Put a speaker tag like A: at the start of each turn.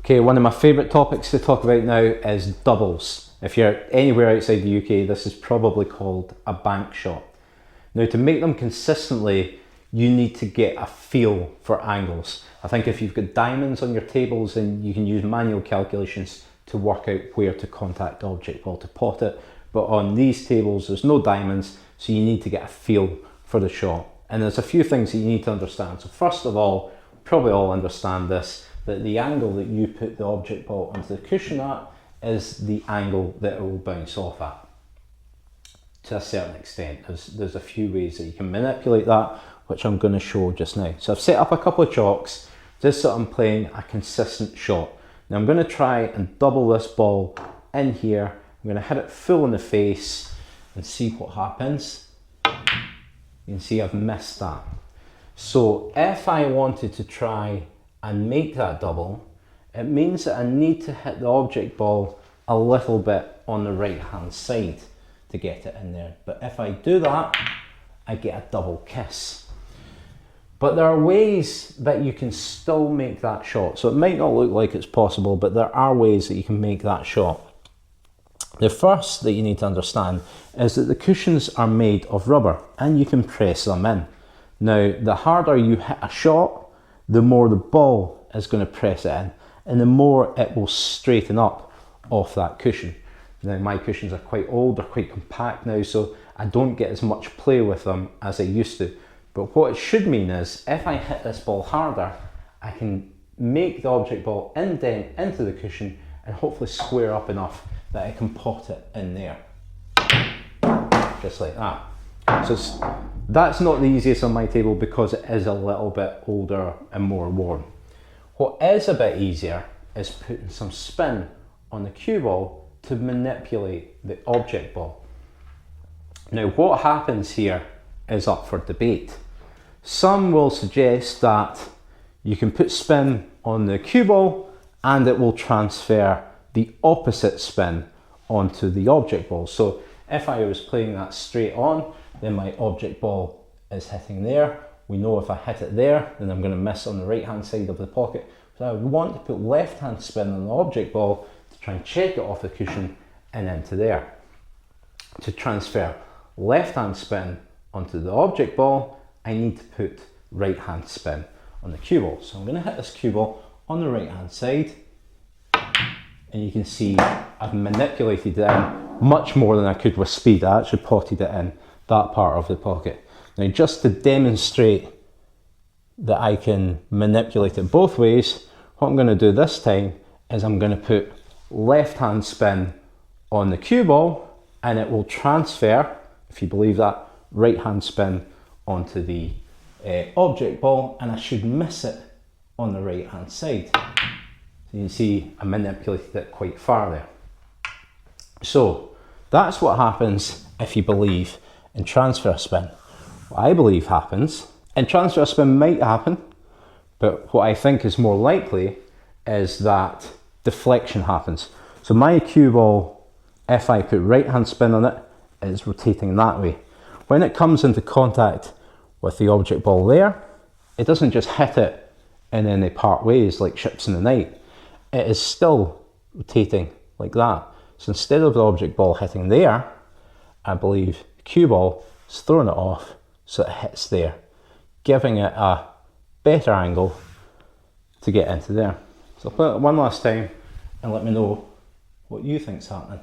A: Okay, one of my favourite topics to talk about now is doubles. If you're anywhere outside the UK, this is probably called a bank shot. Now, to make them consistently, you need to get a feel for angles. I think if you've got diamonds on your tables, then you can use manual calculations to work out where to contact the object ball to pot it. But on these tables, there's no diamonds, so you need to get a feel for the shot. And there's a few things that you need to understand. So first of all, probably all understand this, that the angle that you put the object ball onto the cushion at is the angle that it will bounce off at. To a certain extent, there's a few ways that you can manipulate that, which I'm going to show just now. So I've set up a couple of chalks just so I'm playing a consistent shot. Now I'm going to try and double this ball in here. I'm going to hit it full in the face and see what happens. You can see I've missed that. So if I wanted to try and make that double, it means that I need to hit the object ball a little bit on the right hand side to get it in there. But if I do that, I get a double kiss. But there are ways that you can still make that shot. So it might not look like it's possible, but there are ways that you can make that shot. The first that you need to understand is that the cushions are made of rubber and you can press them in. Now, the harder you hit a shot, the more the ball is going to press it in, and the more it will straighten up off that cushion. Now, my cushions are quite old, they're quite compact now, so I don't get as much play with them as I used to. But what it should mean is, if I hit this ball harder, I can make the object ball indent into the cushion and hopefully square up enough that I can pot it in there. Just like that. So that's not the easiest on my table because it is a little bit older and more worn. What is a bit easier is putting some spin on the cue ball to manipulate the object ball. Now, what happens here is up for debate. Some will suggest that you can put spin on the cue ball and it will transfer the opposite spin onto the object ball. So if I was playing that straight on, then my object ball is hitting there. We know if I hit it there, then I'm going to miss on the right hand side of the pocket. So I would want to put left hand spin on the object ball to try and check it off the cushion and into there. To transfer left hand spin onto the object ball, I need to put right hand spin on the cue ball. So I'm going to hit this cue ball on the right hand side, and you can see I've manipulated it in much more than I could with speed. I actually potted it in that part of the pocket. Now, just to demonstrate that I can manipulate it both ways, what I'm going to do this time is I'm going to put left hand spin on the cue ball and it will transfer, if you believe that, right hand spin onto the object ball, and I should miss it on the right hand side. So you can see I manipulated it quite far there. So that's what happens if you believe in transfer spin. What I believe happens, and transfer spin might happen, but what I think is more likely is that deflection happens. So my cue ball, if I put right hand spin on it, is rotating that way. When it comes into contact with the object ball there, it doesn't just hit it and then they part ways like ships in the night. It is still rotating like that. So instead of the object ball hitting there, I believe the cue ball is throwing it off so it hits there, giving it a better angle to get into there. So I'll play it one last time and let me know what you think's happening.